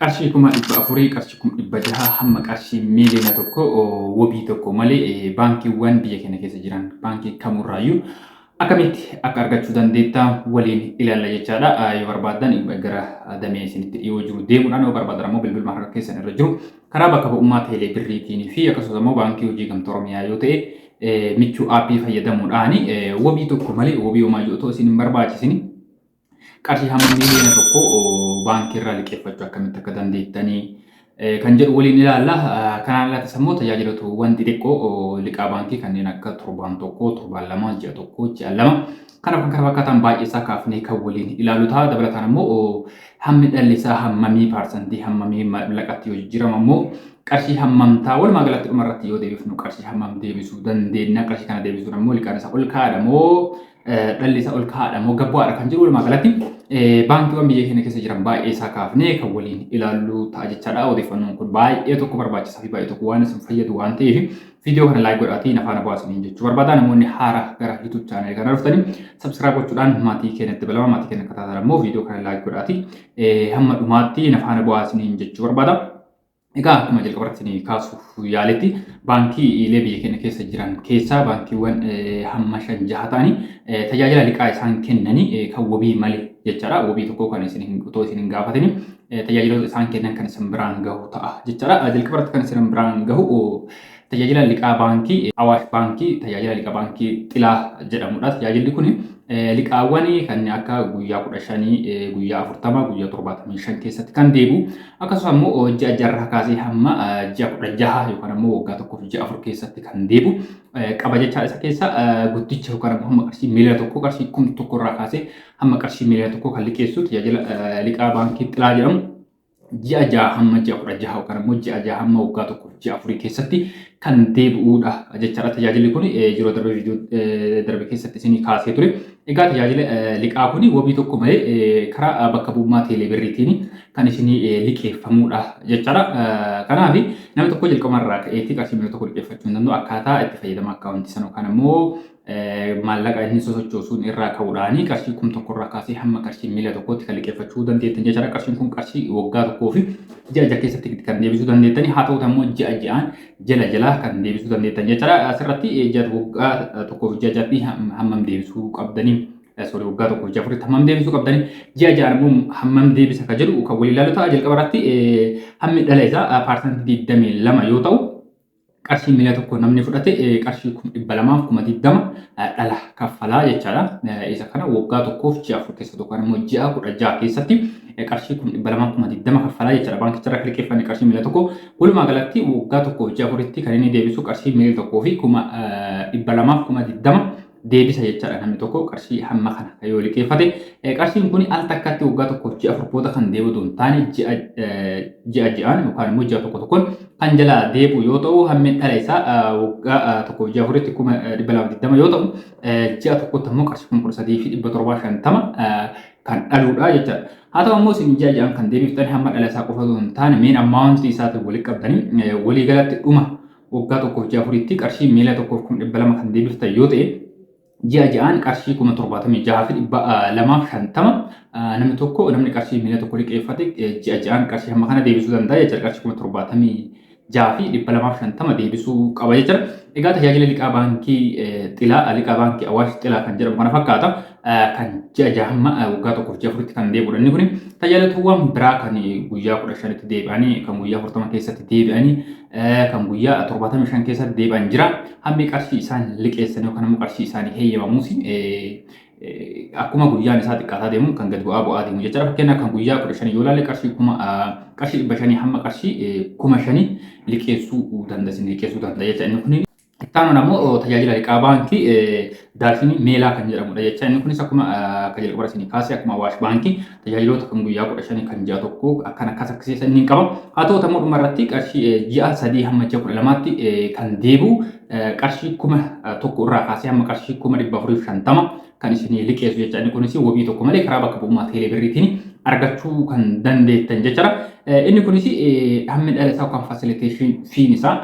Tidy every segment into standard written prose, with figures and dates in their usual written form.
qarshii kuma dhibba afurii qarshii kuma dhibba jaha hamma qarshii miiliyoona tokko wabii tokko malee baankiiwwan biyya keenya keessa jiran baankii kamurraayyuu akkamitti akka argachuu dandeettan waliin ilaalla jechaadha. Yoo barbaadan gara damee isinitti dhiyoo jiru deemuudhaan yoo barbaadan ammoo bilbiluma harka keessan irra jiru karaa bakka bu'ummaa teelee birriitiin fi akkasumas ammoo baankii hojii gamtaa Oromiyaa yoo ta'e michuu aappii fayyadamuudhaan wabii tokko malee wabii homaa yoo ta'u isin hin barbaachisin qarshii hamma miiliyoona tokko baankii irraa liqeeffachuu akkamitti akka dandeettanii kan jedhu waliin ilaalla. Kanaan alatti immoo tajaajilotuuwwan xixiqqoo liqaa baankii kanneen akka torbaan tokko, torbaan lama, ji'a tokko, ji'a lama kanaaf kan kana fakkaatan baay'ee isaa kaafnee kan waliin ilaalu ta'a. Dabalataan immoo hammi dhalli isaa hammamii paarsantii hammamii mallaqatti yoo jijjiiramu immoo qarshii hammamtaa walumaa galatti dhumarratti yoo deebifnu qarshii hammam deebisuu dandeenya, qarshii kana deebisuun immoo liqaan isaa ol kaa'adha moo dhalli isaa ol kaa'adha moo gabbu'aadha kan jedhu walumaa galatti baankiiwwan biyya keenya keessa jiran baay'ee isaa kaafnee kan waliin ilaallu ta'a jechaadha. Odeeffannoon kun baay'ee tokko barbaachisaa fi baay'ee tokko waan isin fayyadu waan ta'eef viidiyoo kana laayik godhaatii nafaana baasanii jechuu barbaada. Namoonni haara gara YouTube channel kana dhuftanii subscribe gochuudhaan maatii keenyatti bilama maatii keenya akka taatan immoo viidiyoo kana laayik godhaatii hamma dhumaatti nafaana baasanii jechuu barbaada. Egaa akkuma jalqabarratti kaasuuf yaaletti baankiilee biyya keenya keessa jiran keessaa baankiiwwan hamma 5-6 ta'anii tajaajila liqaa isaan kennanii kan wabii malee jechaadha. Wabii tokko kan isin otoo isin hin gaafatini tajaajiloota isaan kennan kan isin biraan gahu ta'a jechaadha. Jalqabarratti kan isin biraan gahu tajaajila liqaa baankii Awaash baankii tajaajila liqaa baankii Xilaa jedhamudha. Tajaajilli kun liqaawwan kan akka guyyaa 15, guyyaa 40, guyyaa 75 keessatti kan deebi'u akkasumas immoo ji'a jarraa kaasee hamma ji'a 16 yookaan immoo waggaa tokkoof ji'a 4 keessatti kan deebi'u qaba jechaadha. Isa keessa guddicha yookaan immoo hamma qarshii miiliyoona tokko qarshii 1,000 irraa kaasee hamma qarshii miiliyoona tokko kan liqeessu tajaajila liqaa baankii Xilaa jedhamu ji'a 6 hamma ji'a 16 yookaan immoo ji'a 6 hamma waggaa tokkoof ji'a 4 keessatti kan deebi'uudha jechaadha. Tajaajilli kun yeroo darbe viidiyoo darbe keessatti isin kaasee ture. Egaa tajaajila liqaa kun wabii tokko malee karaa bakka bu'ummaa teelee birriitiin kan isin liqeeffamuudha jechaadha. Kanaaf namni tokko jalqabarraa ka'eetti qarshii miiliyoona tokko liqeeffachuu hin danda'u akkaataa itti fayyadama akkaawuntii sana yookaan immoo maallaqa inni sosochoosuun irraa ka'uudhaan qarshii 1,000 irraa kaasee hamma qarshii miiliyoona tokkotti kan liqeeffachuu dandeettan jechaadha. Qarshiin kun qarshii waggaa tokkoo fi ji'a 6 keessatti kan deebisuu dandeettani. Haa ta'u immoo ji'a 6 jala kan deebisuu dandeettan jechaadha. Asirratti ji'a waggaa tokkoo fi ji'a 6 hammam deebisuu qabdanii sorry waggaa tokkoo fi ji'a 4 hammam deebisuu qabdanii ji'a 6 immoo hammam deebisa ka jedhu kan waliin ilaalu ta'a. Jalqabarratti hammi dhala isaa paarsantii 22 yoo ta'u qarshii miiliyoona tokko namni fudhate qarshii 200 kuma 20 dhala kaffalaa jechaadha. Isa kana waggaa tokkoof ji'a 4 keessatti yookaan immoo ji'a 16 keessatti qarshii 200 kuma 20 kaffalaa jechaadha. Baankicha irraa liqeeffame qarshii miiliyoona tokko walumaa galatti waggaa tokkoof ji'a 4tti kan inni deebisu qarshii miiliyoona tokkoo fi 200 kuma 20 deebisa jechaadha. Namni tokko qarshii hamma kana yoo liqeeffate qarshiin kun al takkatti waggaa tokkoof ji'a 4 booda kan deebitu hin taane ji'aan yookaan immoo ji'a tokkoon kan jalaa deebi'u yoo ta'u hammi dhala isaa waggaa tokkoof ji'a 4tti 220 yoo ta'u ji'a tokkotti immoo qarshii 3,750 kan dhaluudha jechaadha. Haa ta'u immoo isin ji'a 6 kan deebiftan hamma dhala isaa qofa hin taane meen ammaawuntii isaatiin walitti qabdanii walii galatti dhuma waggaa tokkoof ji'a 4tti qarshii miiliyoona tokkoof 200 kan deebiftan yoo ta'e ji'a 6 qarshii 76 fi 250 namni tokko namni qarshii miiliyoona tokko liqeeffate ji'a 6 qarshii hamma kana deebisuu danda'a jechuudha. Qarshii 76 fi 250 deebisuu qaba jechuudha. Egaa tajaajila liqaa baankii Xilaa liqaa baankii Awaash Xilaa kan jedhamu kana fakkaata kan ji'a 6 hamma waggaa tokkoof ji'a 4tti kan deebi'udha. Inni kun tajaajilatuuwwan biraa kan guyyaa 15tti deebi'anii kan guyyaa 40 keessatti deebi'anii kan guyyaa 75 keessatti deebi'an jira. Hammi qarshii isaan liqeessan yookaan immoo qarshii isaanii heeyyamamuus akkuma guyyaan isaa xiqqaataa deemu kan gad bu'aa deemu jechuudha. Fakkeenyaaf kan guyyaa 15 yoo ilaalle qarshii 500 hamma qarshii 5,000 liqeessuu danda'a jechuudha. Inni kun ittaanu ammoo tajaajila liqaa baankii Daashinii Meelaa kan jedhamudha jechuudha. Inni kunis akkuma akka jalqaba isin kaasee akkuma Awaash baankii tajaajiloota kan guyyaa 15 kan ji'a tokko akkas akkasiisan ni qaba. Haa ta'u immoo dhumarratti qarshii ji'a 3 hamma ji'a 12tti kan deebi'u qarshii 1,000 irraa kaasee hamma qarshii 450 kan isin liqeessu jechuudha. Inni kunis wabii tokko malee karaa bakka bu'ummaa teelee birriitiin argachuu kan dandeettan jechuudha. Inni kunis hammi dhala isaa yookaan fasiliteeshin fiin isaa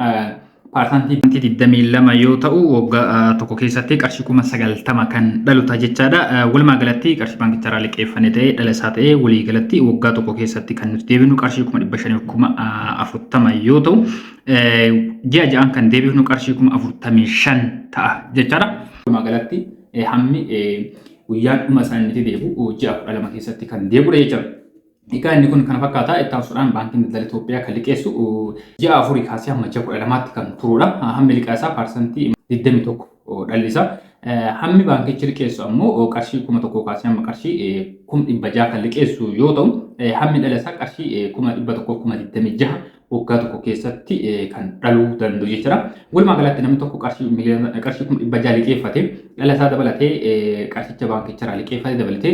Parsantii 22 yoo ta'u waggaa tokko keessatti qarshii 90,000 kan dhaluta jechaadha. Walumaa galatti qarshii baankicha irraa liqeeffame ta'ee dhala isaa ta'ee walii galatti waggaa tokko keessatti kan nuti deebinu qarshii 540 yoo ta'u ji'a ja'aan kan deebifnu qarshii 45 ta'a jechaadha. Walumaa galatti hammi guyyaan dhuma isaaniitti deebi'u ji'a 12 keessatti kan deebi'udha jechaadha. Egaa inni kun kana fakkaata itti aansuudhaan baankiin daldala Itoophiyaa kan liqeessu ji'a 4 kaasee hamma ji'a 12tti kan turudha. Hammi liqaa isaa parsantii 21 dhalli isaa. Hammi baankichi liqeessu ammoo qarshii 1,000 kaasee hamma qarshii 600 kan liqeessu yoo ta'u hammi dhala isaa qarshii 1,126 waggaa tokko keessatti kan dhaluu danda'u jechuudha. Walumaa galatti namni tokko qarshii 1,600 liqeeffate dhala isaa dabalatee qarshicha baankicha irraa liqeeffate dabalatee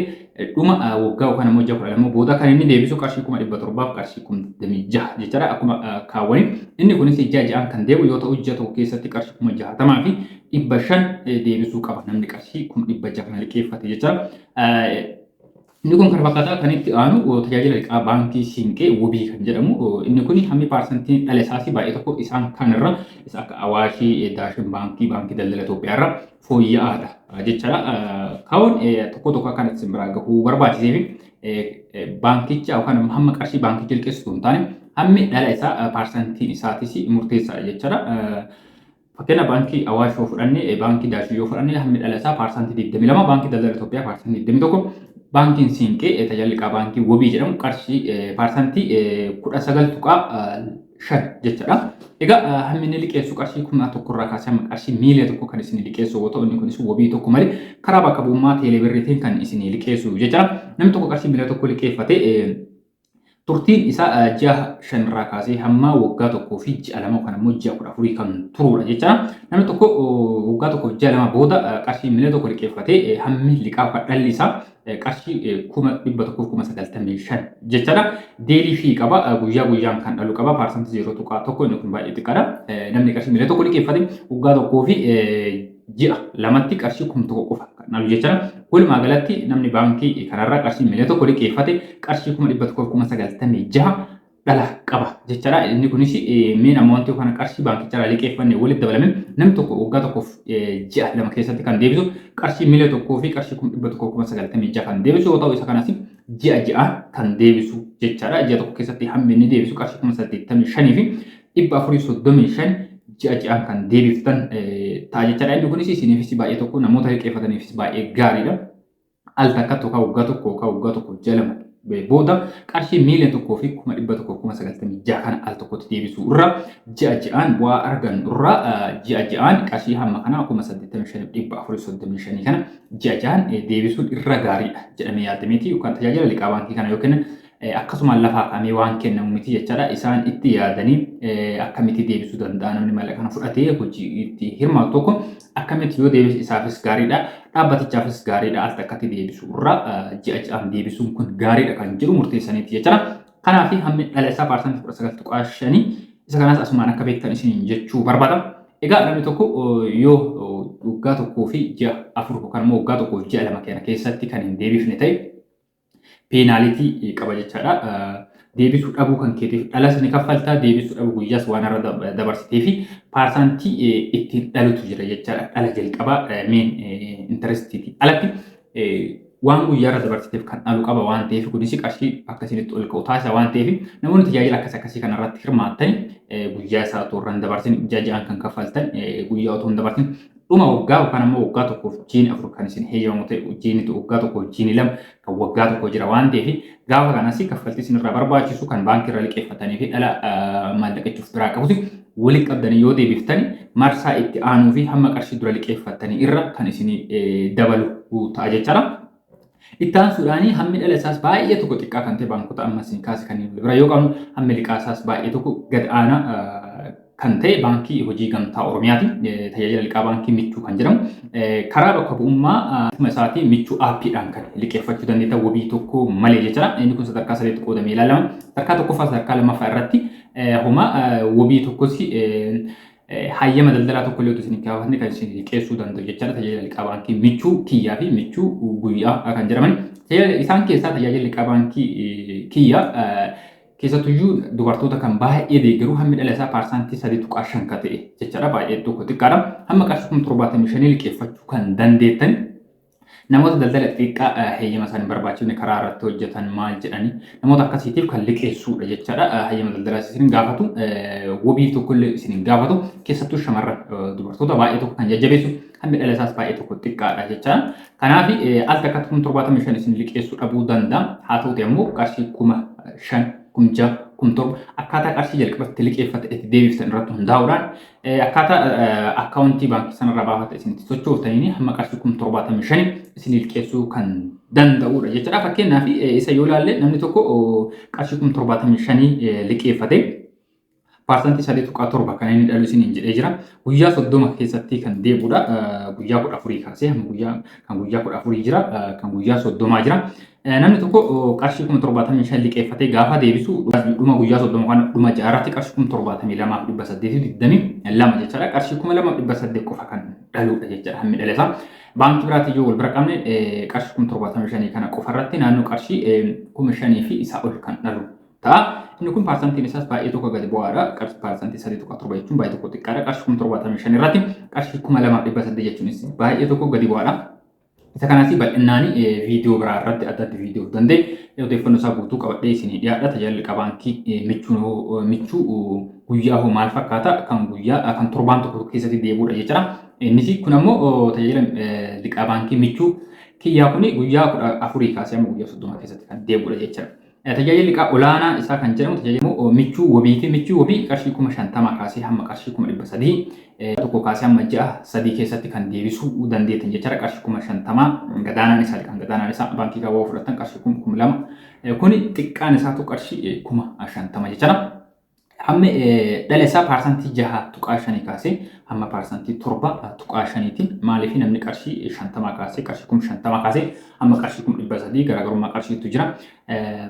dhuma waggaa yookaan ammoo ji'a 12 booda kan inni deebisu qarshii 700 fi qarshii 26 jechuudha. Akkuma kaawwanii inni kunis ji'a ja'aan kan deebi'u yoo ta'u ji'a tokko keessatti qarshii 60 fi 500 deebisuu qaba namni qarshii 600 kana liqeeffate jechuudha. Inni kun kan fakkaata kan itti aanu tajaajila liqaa baankii Siinqee Wobii kan jedhamu inni kun hammi parsantiin dhala isaas baay'ee tokko isaan kanarra isa akka Awaashii, Daashin baankii, baankii daldala Itoophiyaa irra fooyya'aadha jechaadha. Kaawwan tokko akkanatti isin biraa gahuu barbaachisee fi baankicha yookaan hamma qarshii baankichi liqeessu hin taane hammi dhala isaa parsantiin isaatis murteessaadha jechaadha. Fakkeenya baankii Awaash yoo fudhanne baankii Daashii yoo fudhanne hammi dhala isaa parsantii 22 baankii daldala Itoophiyaa parsantii 21 baankiin Siinqee tajaajila liqaa baankii Wobii jedhamu qarshii parsantii 19.5 jechaadha. Egaa hammi inni liqeessu qarshii 1,000 irraa kaasee hamma qarshii miiliya tokko kan isin liqeessu yoo ta'u inni kunis Wobii tokko malee karaa bakka bu'ummaa teeleebirriitiin kan isin liqeessu jechaadha. Namni tokko qarshii miiliya tokko liqeeffate turtiin isaa ji'a 5 irraa kaasee hamma waggaa tokkoo fi ji'a 2 yookaan ammoo ji'a 14 kan turudha jechaadha. Namni tokko waggaa tokko ji'a 2 booda qarshii miiliya tokko liqeeffate hammi liqaa dhalli isaa qarshii 1,195 jechaadha. Deelii fi qaba guyyaa guyyaan kan dhalu qaba parsantii 0.1 inni kun baay'ee xiqqaadha. Namni qarshii miiliya tokko liqeeffate waggaa tokkoo fi ji'a 2tti qarshii 1,000 qofa kan dhalu jechaadha. Walumaa galatti namni baankii kanarraa qarshii miiliya tokko liqeeffate qarshii 1,196 dhala qaba jechaadha. Inni kunis meen ammoontii yookaan qarshii baankicharraa liqeeffanne walitti dabalame namni tokko waggaa tokkoof ji'a 2 keessatti kan deebisu qarshii miiliya tokkoo fi qarshii 1,196 kan deebisu yoo ta'u isa kanas ji'a ja'aan kan deebisu jechaadha. Ji'a tokko keessatti hammi inni deebisu qarshii 85 fi 435 ji'a ja'aan kan deebiftan ta'a jechaadha. Inni kunis isiniifis baay'ee tokko namoota liqeeffataniifis baay'ee gaariidha. Al takkatti yookaan waggaa tokko ji'a 2 booda qarshii miiliya tokkoo fi 1,196 kan al tokkotti deebisuu irra ji'a ja'aan bu'aa argan irra ji'a ja'aan qarshii hamma kana 85,435 kana ji'a ja'aan deebisuun irra gaariidha jedhamee yaadameeti yookaan tajaajila liqaa baankii kana yookiin akkasuma lafaa kaamee waan kennamu miti jechaadha. Isaan itti yaadanii akkamitti deebisuu danda'a namni maallaqa kana fudhatee hojii itti hirmaatu tokko akkamitti yoo deebisu isaafis gaariidha. Dhaabbatichaafis gaariidha. Al takkatti deebisuu irra ji'a ja'aan deebisuun kun gaariidha kan jedhu murteessaniiti jechaadha. Kanaaf hammi dhala isaa parsantii 19.5 isa kanas asumaan akka beektan isin jechuu barbaada. Egaa namni tokko yoo waggaa tokkoo fi ji'a 4 yookaan immoo waggaa tokkoo ji'a 2 kana keessatti kan hin deebifne ta'e peenaalitii qaba jechaadha. Deebisuu dhabuu kan keetiif dhalas ni kaffaltaa deebisuu dhabuu guyyaas waan irra dabarsitee fi parsantii ittiin dhalutu jira jechaadha. Dhala jalqabaa meen intarestiitii alatti waan guyyaa irra dabarsiteef kan dhalu qaba waan ta'eef kunis qarshii akkasitti ol ka'u taasisa waan ta'eef namoonni tajaajila akkasii kanarratti hirmaatan guyyaa isaa otoo irra hin dabarsin ji'a ja'aan kan kaffaltan guyyaa otoo hin dabarsin dhuma waggaa yookaan ammoo waggaa tokkoof jiini 4 kan isin heeyyamamu ta'e jiini waggaa tokkoof jiini 2 kan waggaa tokko jira waan ta'eef gaafa kanas kaffaltii isin irraa barbaachisu kan baankii irraa liqeeffatanii fi dhala maallaqachuuf biraa qabuti walitti qabdanii yoo deebiftani marsaa itti aanuu fi hamma qarshii dura liqeeffatanii irra kan isin dabalu ta'a jechaadha. Itti aansuudhaan hammi dhala isaas baay'ee tokko xiqqaa kan ta'e baankota ammas kaase kan bira yoo qabnu hammi liqaa isaas baay'ee tokko gad aanaa kan ta'e baankii hojii gamtaa Oromiyaati. Tajaajila liqaa baankii Michuu kan jedhamu karaa bakka bu'ummaa isaatii Michuu aappiidhaan kan liqeeffachuu dandeetta Wobii tokko malee jechaadha. Inni kun sadarkaa 3tti qoodamee ilaalama. Sadarkaa tokkoffaa sadarkaa lammaffaa irratti homa Wobii tokkos hayyama daldalaa tokko illee isin kaafatanii kan isin liqeessuu danda'u jechaadha. Tajaajila liqaa baankii Michuu Kiyyaa fi Michuu Guyyaa kan jedhaman. Isaan keessaa tajaajila liqaa baankii Kiyyaa keessattuyyuu dubartoota kan baay'ee deeggaru hammi dhala isaa paarsantii 3.5 ka ta'e jechaadha. Baay'ee tokko xiqqaadha. Hamma qarshii 75,000 liqeeffachuu kan dandeettan namoota daldala xiqqaa heeyyama isaanii barbaachifne karaa irratti hojjetan maal jedhanii namoota akkasiitiif kan liqeessuudha jechaadha. Heeyyama daldalaa isin gaafatu wabii tokko illee isin gaafatu keessattuu shamarran dubartoota baay'ee tokko kan jajjabeessu hammi dhala isaas baay'ee tokko xiqqaadha jechaadha. Kanaaf al takka 75,000 isin liqeessuu dhabuu danda'a. Haa ta'uti ammoo qarshii 5,000 kumja kumtorba akkaataa qarshii jalqabatti liqeeffate itti deebiftan irratti hundaa'uudhaan akkaataa akkaawuntii baankii sanarraa baafata isin itti sochooftanii hamma qarshii 75,000 isin liqeessuu kan danda'udha jechuudha. Fakkeenyaaf isa yoo ilaalle namni tokko qarshii 75,000 liqeeffate paarsantii 3.7 kan inni dhalu isin jedhee jira. Guyyaa 30 keessatti kan deebi'udha. Guyyaa 14 kaasee hamma guyyaa 14 jira kan guyyaa 30 jira. Namni tokko qarshii 75,000 liqeeffatee gaafa deebisu dhuma guyyaa 30 kan dhuma jaarratti qarshii 72,822 jechaadha. Qarshii 2,800 qofa kan dhaludha jechaadha hammi dhala isaa. Baankii biraatii yoo wal bira qabne qarshii 75,000 kana qofa irratti naannoo qarshii 5,000 fi isaa ol kan dhalu ta'a. Inni kun paarsantiin isaas baay'ee tokko gadi bu'aadha. Qarshii paarsantii 3.7 jechuun baay'ee tokko xiqqaadha. Qarshii 75,000 irratti qarshii 2,800 jechuun baay'ee tokko gadi bu'aadha. Isa kanas bal'inaan viidiyoo biraa irratti adda adda viidiyoo danda'e odeeffannoo isaa guutuu qabadhee isinii dhiyaadha. Tajaajila baankii michuu guyyaa hoo maal fakkaata kan torbaan tokko keessatti deebi'udha jechuudha. Innis kun ammoo tajaajila liqaa baankii michuu kiyyaa kun guyyaa 14 kaasee amma guyyaa 30 keessatti kan deebi'udha jechuudha. Tajaajilli liqaa olaanaa isaa kan jedhamu tajaajila michuu wabiiti. Michuu wabii qarshii 50,000 kaasee hamma qarshii 300,000 tokko kaasee hamma ji'a 3 keessatti kan deebisuu dandeettan jechuudha. Qarshii 50,000 gadaanaan isaa baankii qabaa fudhatan qarshii 2,000 kun xiqqaan isaa tokko qarshii 50,000 jechuudha. Hamma dhala isaa paarsantii 6.5 kaasee hamma paarsantii 7.5tiin maaliif namni qarshii 50 kaasee qarshii 50,000 kaasee hamma qarshii 300 garaagarummaa qarshiitu jira.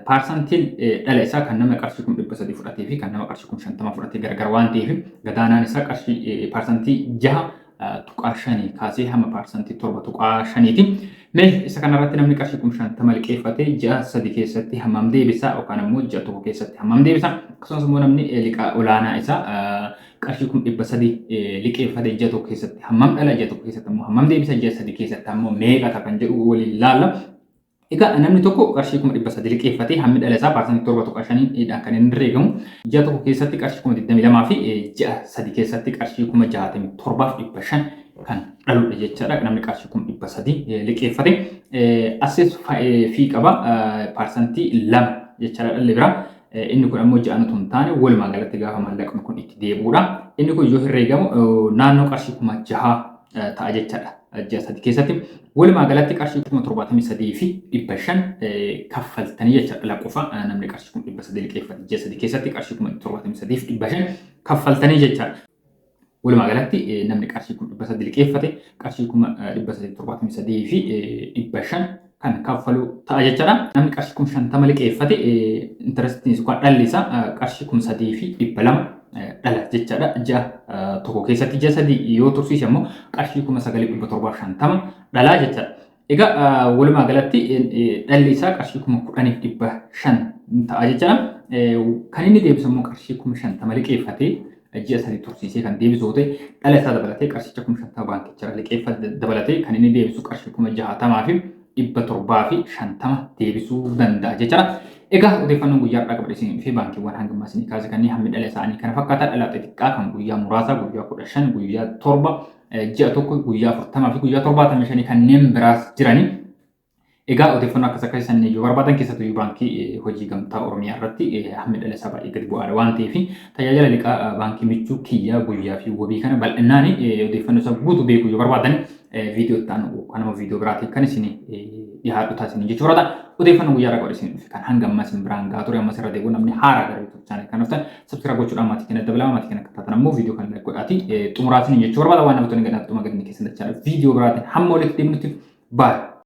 Paarsantiin dhala isaa kan nama qarshii 300 fudhatee fi kan nama qarshii 50 fudhatee gargar waan ta'eef gadaanaan isaa qarshii paarsantii 6.5 kaasee hamma paarsantii 7.5tiin. Mee isa kanarratti namni qarshii 50,000 liqeeffatee ji'a 3 keessatti hammam deebisa yookaan ammoo ji'a 1 keessatti hammam deebisa. Akkasumas immoo namni liqaa olaanaa isaa qarshii 300 liqeeffatee ji'a 1 keessatti hammam dhala, ji'a 1 keessatti ammoo hammam deebisa, ji'a 3 keessatti ammoo meeqa kan jedhu waliin ilaalla. Egaa namni tokko qarshii 300 liqeeffatee hammi dhala isaa paarsantii 7.5 kan inni herreegamu ji'a 1 keessatti qarshii 22,000 fi ji'a 3 keessatti qarshii 67,500 kan dhaludha jechaadha. Namni qarshii 300 liqeeffate asis fi qaba paarsantii 2 jechaadha dhalli biraa. Inni kun ammoo ji'aan otoo hin taane walumaa galatti gaafa maallaqni kun itti deebi'udha. Inni kun yoo herreegamu naannoo qarshii 6,000 ta'a jechaadha. Ji'a 3 keessatti walumaa galatti qarshii 73,500 kaffaltanii jechaadha. Lakkoofsa namni qarshii 300 liqeeffate ji'a 3 keessatti qarshii 73,500 kaffaltanii jechaadha. Walumaa galatti namni qarshii 300 liqeeffate qarshii 373,500 kan kaffalu ta'a jechaadha. Namni qarshii 50,000 liqeeffate intarestiinis dhalli isaa qarshii 3,200 dhala jechaadha. Ji'a 1 keessatti ji'a 3 yoo tursiise ammoo qarshii 9,750 dhalaa jechaadha. Egaa walumaa galatti dhalli isaa qarshii 10,500 ta'a jechaadha. Kan inni deebisu ammoo qarshii 50,000 liqeeffate ji'a 3 tursiisee kan deebisu ta'e dhala isaa dabalatee qarshicha 50,000 baankichaa liqeeffate dabalatee kan inni deebisu qarshii 60,750 deebisuu danda'a jechaadha. Egaa odeeffannoon guyyaa har'aa qabadhe isin fi baankiiwwan hanga ammaa isin kaase kanneen hammi dhala isaanii kana fakkaata. Dhala xixiqqaa kan guyyaa muraasa guyyaa 15 guyyaa 7 ji'a 1 guyyaa 40 fi guyyaa 75 kanneen biraas jirani. Egaa odeeffannoo akkas akka isin yoo barbaadan keessattuu baankii hojii gamtaa Oromiyaa irratti hammi dhala isaa baay'ee gadi bu'aadha waan ta'eef tajaajila liqaa baankii michuu kiyyaa guyyaa fi wabii kana bal'inaan odeeffannoo isaa guutuu beekuu yoo barbaadan viidiyoo itti aanu kanuma viidiyoo biraatiin kan isin dhiyaadhu taasisan jechuudha. Odeeffannoo guyyaa irraa isin kan hanga ammaa isin biraan gahaa ture ammas irra deebi'uun namni haaraa gara YouTube channel kan dhuftan subscribe gochuudhaan maatii kana dabalaa maatii kana akka taatan ammoo viidiyoo kana godhaati xumuraatiin jechuu barbaada waan namatti hin gadhaatu xuma gadni keessan dachaa viidiyoo biraatiin hamma walitti deemnutti baay'ee